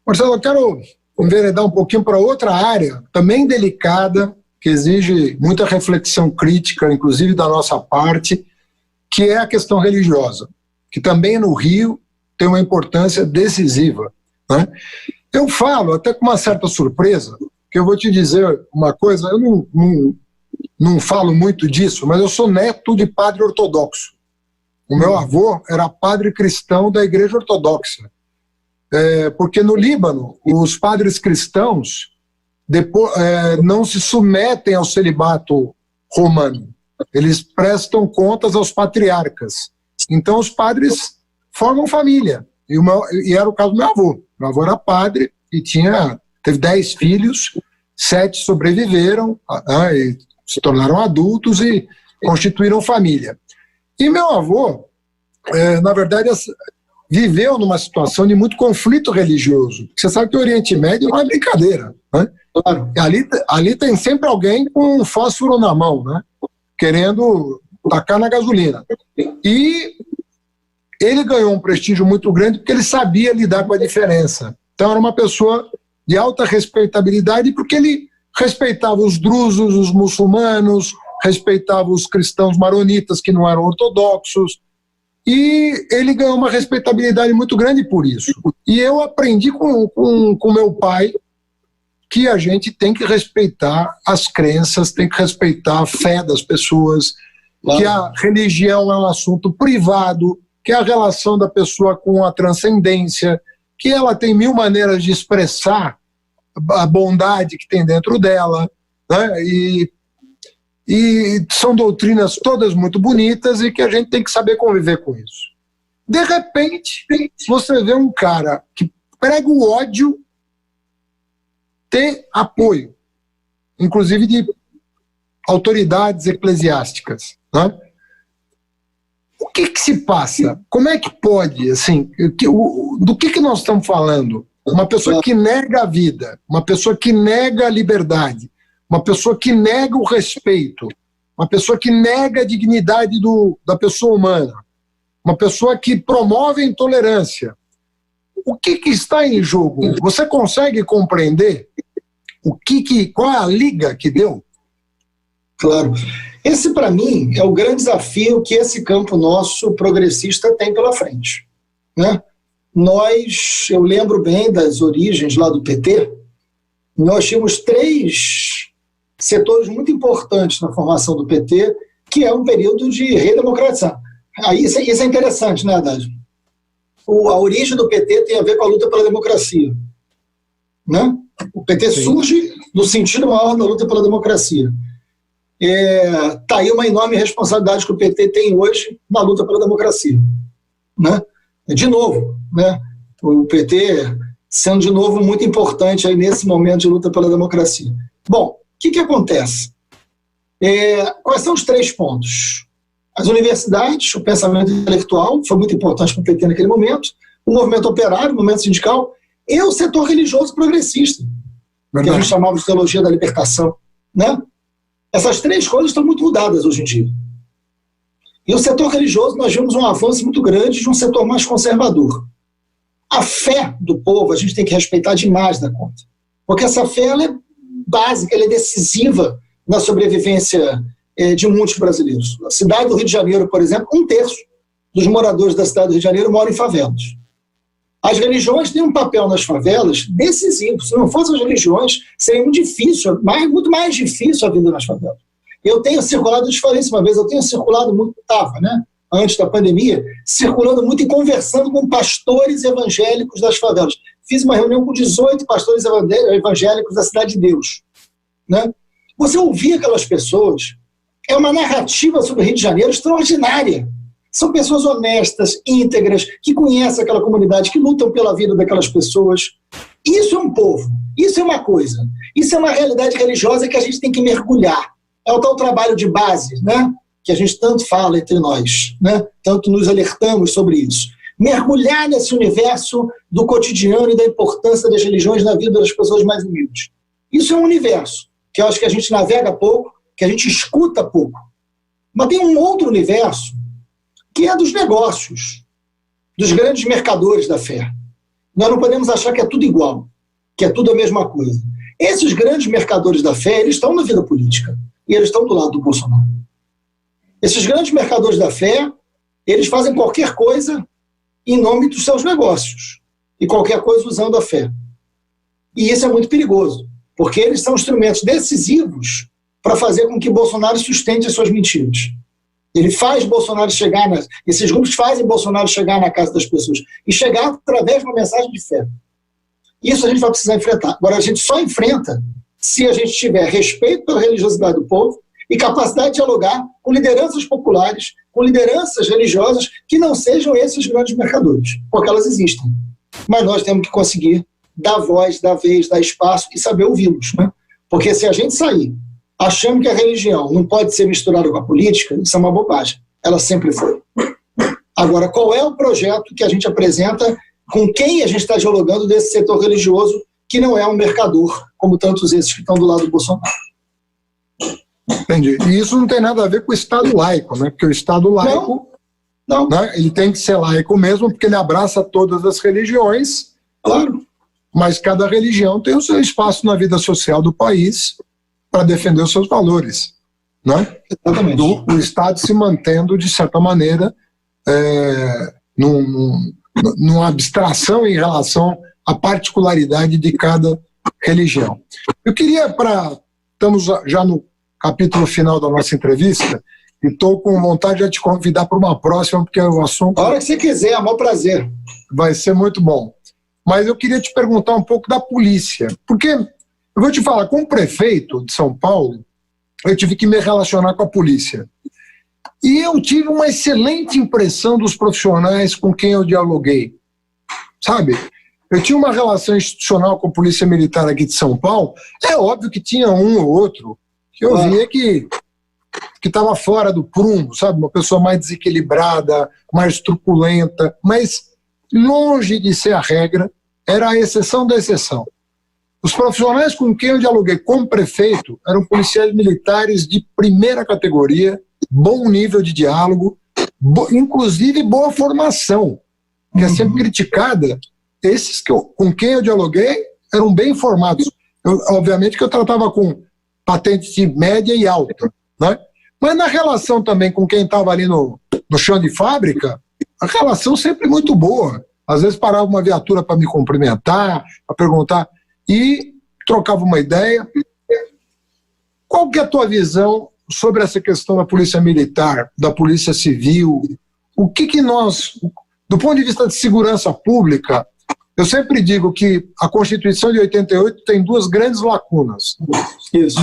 [SPEAKER 1] Marcelo, eu quero enveredar um pouquinho para outra área, também delicada, que exige muita reflexão crítica, inclusive da nossa parte, que é a questão religiosa, que também no Rio tem uma importância decisiva. Né? Eu falo, até com uma certa surpresa, que eu vou te dizer uma coisa, eu não falo muito disso, mas eu sou neto de padre ortodoxo. O meu avô era padre cristão da Igreja Ortodoxa. Porque no Líbano, os padres cristãos não se submetem ao celibato romano. Eles prestam contas aos patriarcas. Então os padres formam família. E era o caso do meu avô. Meu avô era padre e teve 10 filhos, 7 sobreviveram, e se tornaram adultos e constituíram família. E meu avô, na verdade, viveu numa situação de muito conflito religioso. Você sabe que o Oriente Médio não é brincadeira. Né? Claro. Ali tem sempre alguém com um fósforo na mão, né? Querendo tacar na gasolina. E ele ganhou um prestígio muito grande porque ele sabia lidar com a diferença. Então era uma pessoa de alta respeitabilidade porque ele respeitava os drusos, os muçulmanos, respeitava os cristãos maronitas que não eram ortodoxos, e ele ganhou uma respeitabilidade muito grande por isso. E eu aprendi com meu pai que a gente tem que respeitar as crenças, tem que respeitar a fé das pessoas, que a religião é um assunto privado, que a relação da pessoa com a transcendência, que ela tem 1000 maneiras de expressar a bondade que tem dentro dela, né? E são doutrinas todas muito bonitas e que a gente tem que saber conviver com isso. De repente, você vê um cara que prega o ódio ter apoio, inclusive de autoridades eclesiásticas, né? O que se passa? Como é que pode, assim, do que nós estamos falando? Uma pessoa que nega a vida, uma pessoa que nega a liberdade, uma pessoa que nega o respeito, uma pessoa que nega a dignidade da pessoa humana, uma pessoa que promove a intolerância. O que está em jogo? Você consegue compreender qual é a liga que deu?
[SPEAKER 2] Claro. Esse, para mim, é o grande desafio que esse campo nosso progressista tem pela frente. Né? eu lembro bem das origens lá do PT, nós tínhamos 3 setores muito importantes na formação do PT, que é um período de redemocratização. Aí, isso é interessante, né, Haddad? A origem do PT tem a ver com a luta pela democracia. Né? O PT surge no sentido maior da luta pela democracia. Está aí uma enorme responsabilidade que o PT tem hoje na luta pela democracia. Né? De novo, né? O PT sendo de novo muito importante aí nesse momento de luta pela democracia. Bom, o que acontece? Quais são os 3 pontos? As universidades, o pensamento intelectual, foi muito importante para o PT naquele momento, o movimento operário, o movimento sindical, e o setor religioso progressista, que a gente chamava de teologia da libertação. Né? Essas 3 coisas estão muito mudadas hoje em dia. E o setor religioso, nós vimos um avanço muito grande de um setor mais conservador. A fé do povo, a gente tem que respeitar demais da conta. Porque essa fé ela é básica, ela é decisiva na sobrevivência de muitos brasileiros. A cidade do Rio de Janeiro, por exemplo, 1/3 dos moradores da cidade do Rio de Janeiro moram em favelas. As religiões têm um papel nas favelas decisivo. Se não fossem as religiões, seria muito difícil, muito mais difícil a vida nas favelas. Eu tenho circulado, eu te falei isso uma vez, eu tenho circulado muito, né, antes da pandemia, circulando muito e conversando com pastores evangélicos das favelas. Fiz uma reunião com 18 pastores evangélicos da Cidade de Deus. Né? Você ouvir aquelas pessoas, é uma narrativa sobre o Rio de Janeiro extraordinária. São pessoas honestas, íntegras, que conhecem aquela comunidade, que lutam pela vida daquelas pessoas. Isso é um povo, isso é uma coisa. Isso é uma realidade religiosa que a gente tem que mergulhar. É o tal trabalho de base, né? Que a gente tanto fala entre nós, né? Tanto nos alertamos sobre isso. Mergulhar nesse universo do cotidiano e da importância das religiões na vida das pessoas mais humildes. Isso é um universo que eu acho que a gente navega pouco, que a gente escuta pouco. Mas tem um outro universo que é dos negócios, dos grandes mercadores da fé. Nós não podemos achar que é tudo igual, que é tudo a mesma coisa. Esses grandes mercadores da fé, eles estão na vida política, e eles estão do lado do Bolsonaro. Esses grandes mercadores da fé, eles fazem qualquer coisa em nome dos seus negócios, e qualquer coisa usando a fé. E isso é muito perigoso, porque eles são instrumentos decisivos para fazer com que Bolsonaro sustente as suas mentiras. Ele faz Bolsonaro chegar, esses grupos fazem Bolsonaro chegar na casa das pessoas, e chegar através de uma mensagem de fé. Isso a gente vai precisar enfrentar. Agora, a gente só enfrenta se a gente tiver respeito pela religiosidade do povo e capacidade de dialogar com lideranças populares, com lideranças religiosas que não sejam esses grandes mercadores, porque elas existem. Mas nós temos que conseguir dar voz, dar vez, dar espaço e saber ouvi-los. Né? Porque se a gente sair achando que a religião não pode ser misturada com a política, isso é uma bobagem. Ela sempre foi. Agora, qual é o projeto que a gente apresenta, com quem a gente está dialogando desse setor religioso que não é um mercador, como tantos esses que estão do lado do Bolsonaro?
[SPEAKER 1] Entendi. E isso não tem nada a ver com o Estado laico, né? Porque o Estado laico,
[SPEAKER 2] não.
[SPEAKER 1] Né? Ele tem que ser laico mesmo, porque ele abraça todas as religiões.
[SPEAKER 2] Claro.
[SPEAKER 1] Mas cada religião tem o seu espaço na vida social do país para defender os seus valores, né?
[SPEAKER 2] Exatamente.
[SPEAKER 1] O Estado se mantendo, de certa maneira, numa abstração em relação à particularidade de cada religião. Eu queria, estamos já no capítulo final da nossa entrevista, e estou com vontade de te convidar para uma próxima, porque o assunto...
[SPEAKER 2] A hora que você quiser, é um prazer.
[SPEAKER 1] Vai ser muito bom. Mas eu queria te perguntar um pouco da polícia, porque... Eu vou te falar, como prefeito de São Paulo, eu tive que me relacionar com a polícia. E eu tive uma excelente impressão dos profissionais com quem eu dialoguei. Sabe? Eu tinha uma relação institucional com a Polícia Militar aqui de São Paulo. É óbvio que tinha um ou outro que eu via que estava fora do prumo, sabe? Uma pessoa mais desequilibrada, mais truculenta. Mas, longe de ser a regra, era a exceção da exceção. Os profissionais com quem eu dialoguei como prefeito eram policiais militares de primeira categoria, bom nível de diálogo, inclusive boa formação, que é sempre criticada. Esses com quem eu dialoguei eram bem informados. Obviamente que eu tratava com patente de média e alta, né? Mas na relação também com quem estava ali no chão de fábrica, a relação sempre muito boa. Às vezes parava uma viatura para me cumprimentar, para perguntar, e trocava uma ideia. Qual que é a tua visão sobre essa questão da polícia militar, da polícia civil? O que nós, do ponto de vista de segurança pública, eu sempre digo que a Constituição de 88 tem duas grandes lacunas.
[SPEAKER 2] Isso.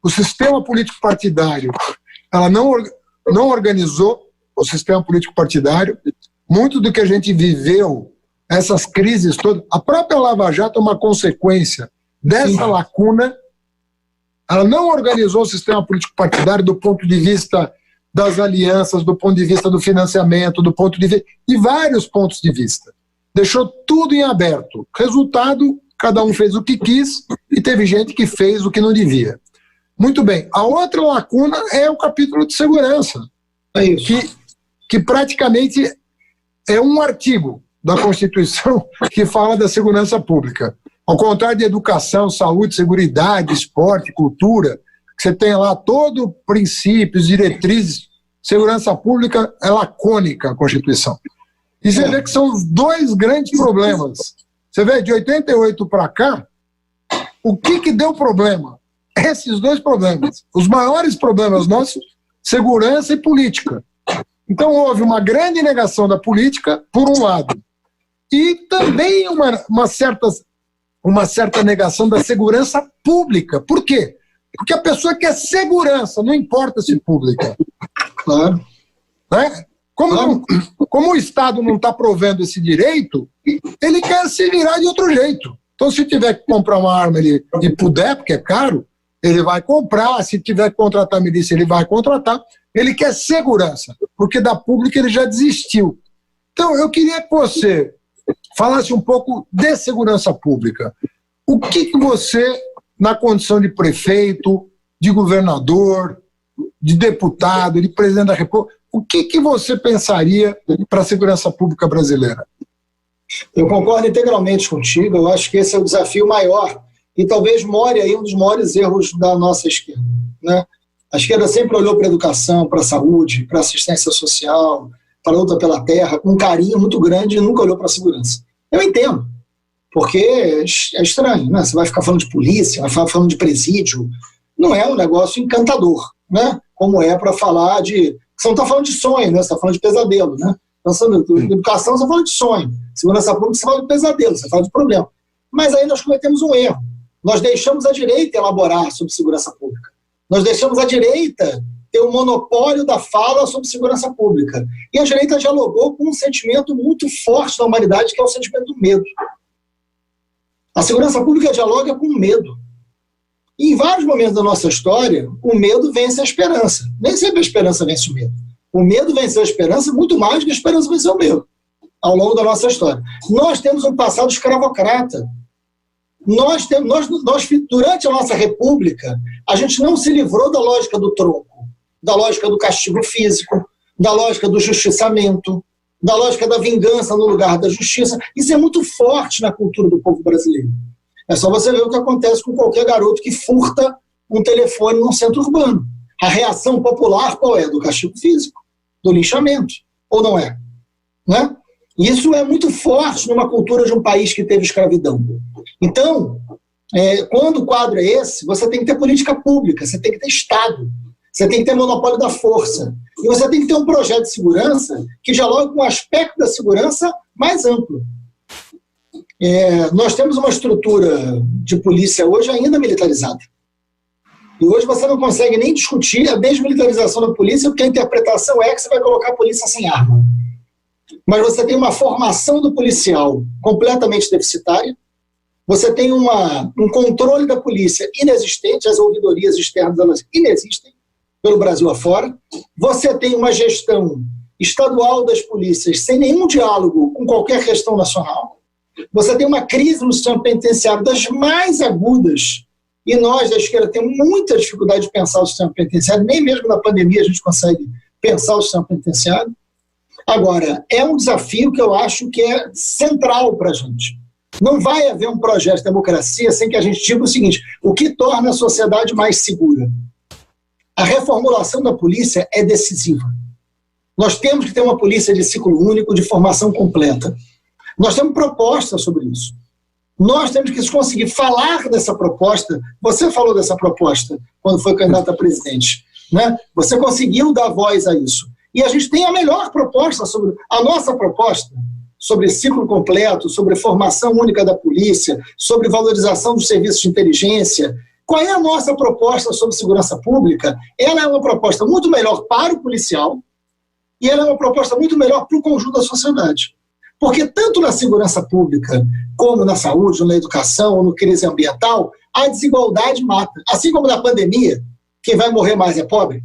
[SPEAKER 1] O sistema político partidário, ela não organizou o sistema político partidário. Muito do que a gente viveu, essas crises todas, a própria Lava Jato é uma consequência dessa lacuna. Ela não organizou o sistema político partidário do ponto de vista das alianças, do ponto de vista do financiamento, do ponto de vista de vários pontos de vista. Deixou tudo em aberto. Resultado, cada um fez o que quis e teve gente que fez o que não devia. Muito bem. A outra lacuna é o capítulo de segurança, que praticamente é um artigo da Constituição que fala da segurança pública. Ao contrário de educação, saúde, seguridade, esporte, cultura, que você tem lá todo princípios, diretrizes, segurança pública é lacônica a Constituição. E você vê que são os dois grandes problemas. Você vê, de 88 para cá, o que deu problema? Esses dois problemas. Os maiores problemas nossos, segurança e política. Então houve uma grande negação da política, por um lado, e também uma certa negação da segurança pública. Por quê? Porque a pessoa quer segurança, não importa se pública.
[SPEAKER 2] Claro.
[SPEAKER 1] Né? Como o Estado não está provendo esse direito, ele quer se virar de outro jeito. Então, se tiver que comprar uma arma e puder, porque é caro, ele vai comprar. Se tiver que contratar a milícia, ele vai contratar. Ele quer segurança, porque da pública ele já desistiu. Então, eu queria que você falasse um pouco de segurança pública. O que você, na condição de prefeito, de governador, de deputado, de presidente da República, o que você pensaria para a segurança pública brasileira?
[SPEAKER 2] Eu concordo integralmente contigo. Eu acho que esse é o desafio maior e talvez more aí um dos maiores erros da nossa esquerda, né? A esquerda sempre olhou para a educação, para a saúde, para a assistência social, para a luta pela terra, com um carinho muito grande e nunca olhou para a segurança. Eu entendo, porque é estranho, né? Você vai ficar falando de polícia, vai ficar falando de presídio, não é um negócio encantador, né? Como é para falar de... Você não está falando de sonho, né? Você está falando de pesadelo, né? Educação, você fala de sonho. Segurança pública, você fala de pesadelo, você fala de problema. Mas aí nós cometemos um erro. Nós deixamos a direita elaborar sobre segurança pública. Nós deixamos a direita ter o monopólio da fala sobre segurança pública. E a direita dialogou com um sentimento muito forte da humanidade, que é o sentimento do medo. A segurança pública dialoga com medo. E em vários momentos da nossa história, o medo vence a esperança. Nem sempre a esperança vence o medo. O medo venceu a esperança muito mais do que a esperança venceu o medo, ao longo da nossa história. Nós temos um passado escravocrata. Durante a nossa república, a gente não se livrou da lógica do tronco, da lógica do castigo físico, da lógica do justiçamento, da lógica da vingança no lugar da justiça. Isso é muito forte na cultura do povo brasileiro. É só você ver o que acontece com qualquer garoto que furta um telefone num centro urbano. A reação popular qual é? Do castigo físico, do linchamento, ou não é? Né? Isso é muito forte numa cultura de um país que teve escravidão. Então, quando o quadro é esse, você tem que ter política pública, você tem que ter Estado, você tem que ter monopólio da força, e você tem que ter um projeto de segurança que dialogue com o aspecto da segurança mais amplo. Nós temos uma estrutura de polícia hoje ainda militarizada. E hoje você não consegue nem discutir a desmilitarização da polícia, porque a interpretação é que você vai colocar a polícia sem arma. Mas você tem uma formação do policial completamente deficitária, você tem um controle da polícia inexistente, as ouvidorias externas elas inexistem pelo Brasil afora, você tem uma gestão estadual das polícias sem nenhum diálogo com qualquer questão nacional, você tem uma crise no sistema penitenciário das mais agudas, e nós da esquerda temos muita dificuldade de pensar o sistema penitenciário, nem mesmo na pandemia a gente consegue pensar o sistema penitenciário. Agora, é um desafio que eu acho que é central para a gente. Não vai haver um projeto de democracia sem que a gente diga o seguinte: o que torna a sociedade mais segura? A reformulação da polícia é decisiva. Nós temos que ter uma polícia de ciclo único, de formação completa. Nós temos propostas sobre isso. Nós temos que conseguir falar dessa proposta. Você falou dessa proposta quando foi candidato a presidente, né? Você conseguiu dar voz a isso. E a gente tem a melhor proposta, a nossa proposta, sobre ciclo completo, sobre formação única da polícia, sobre valorização dos serviços de inteligência. Qual é a nossa proposta sobre segurança pública? Ela é uma proposta muito melhor para o policial e ela é uma proposta muito melhor para o conjunto da sociedade. Porque tanto na segurança pública, como na saúde, ou na educação, ou no crise ambiental, a desigualdade mata. Assim como na pandemia, quem vai morrer mais é pobre,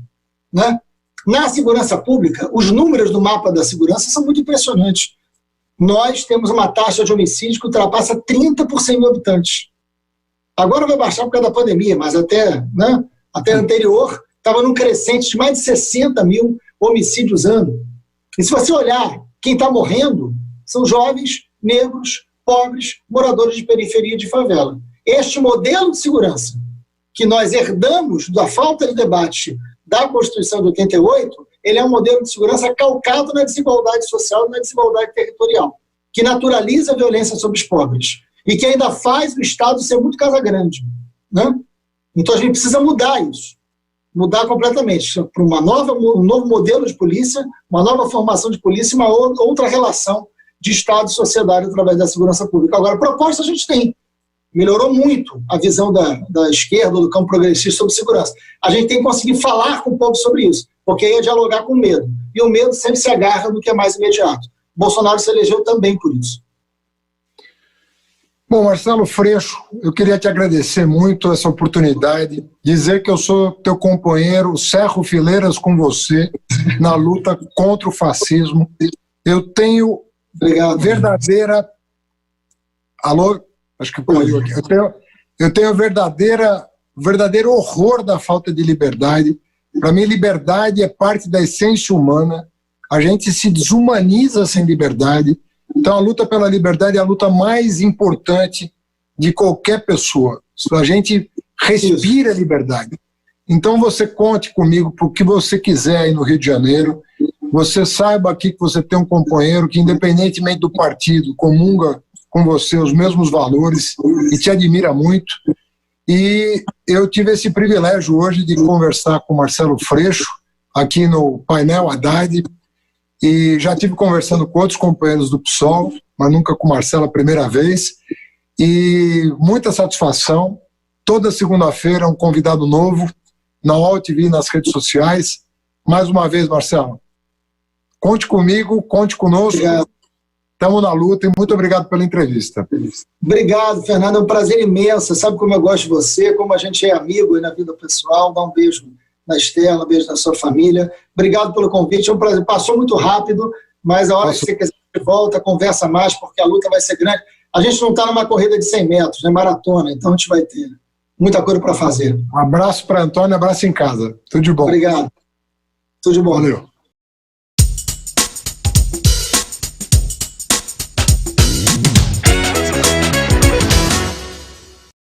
[SPEAKER 2] né? Na segurança pública, os números do mapa da segurança são muito impressionantes. Nós temos uma taxa de homicídio que ultrapassa 30 por 100 mil habitantes. Agora vai baixar por causa da pandemia, mas até anterior estava num crescente de mais de 60 mil homicídios ano. E se você olhar, quem está morrendo são jovens, negros, pobres, moradores de periferia e de favela. Este modelo de segurança que nós herdamos da falta de debate da Constituição de 88, ele é um modelo de segurança calcado na desigualdade social e na desigualdade territorial, que naturaliza a violência sobre os pobres e que ainda faz o Estado ser muito casa grande, né? Então a gente precisa mudar isso, mudar completamente para um novo modelo de polícia, uma nova formação de polícia e uma outra relação de Estado e sociedade através da segurança pública. Agora, proposta a gente tem. Melhorou muito a visão da esquerda, do campo progressista sobre segurança. A gente tem que conseguir falar com o povo sobre isso, porque aí é dialogar com o medo. E o medo sempre se agarra no que é mais imediato. Bolsonaro se elegeu também por isso.
[SPEAKER 1] Bom, Marcelo Freixo, eu queria te agradecer muito essa oportunidade, dizer que eu sou teu companheiro, cerro fileiras com você na luta contra o fascismo. Eu tenho verdadeira... Alô? Acho que caiu aqui. Eu tenho verdadeiro horror da falta de liberdade. Para mim, liberdade é parte da essência humana. A gente se desumaniza sem liberdade. Então, a luta pela liberdade é a luta mais importante de qualquer pessoa. A gente respira liberdade. Então, você conte comigo para o que você quiser aí no Rio de Janeiro. Você saiba aqui que você tem um companheiro que, independentemente do partido, comunga com você os mesmos valores e te admira muito. E eu tive esse privilégio hoje de conversar com o Marcelo Freixo aqui no painel Haddad, e já tive conversando com outros companheiros do PSOL, mas nunca com o Marcelo a primeira vez, e muita satisfação. Toda segunda-feira um convidado novo na UOL TV, nas redes sociais. Mais uma vez, Marcelo, conte comigo, conte conosco. Estamos na luta e muito obrigado pela entrevista.
[SPEAKER 2] Obrigado, Fernando. É um prazer imenso. Você sabe como eu gosto de você, como a gente é amigo aí na vida pessoal. Dá um beijo na Estela, um beijo na sua família. Obrigado pelo convite. É um prazer. Passou muito rápido, mas a hora que você quiser de volta, conversa mais, porque a luta vai ser grande. A gente não está numa corrida de 100 metros, né? Maratona, então a gente vai ter muita coisa para fazer.
[SPEAKER 1] Um abraço para Antônio, abraço em casa. Tudo de bom.
[SPEAKER 2] Obrigado. Tudo de bom.
[SPEAKER 1] Valeu.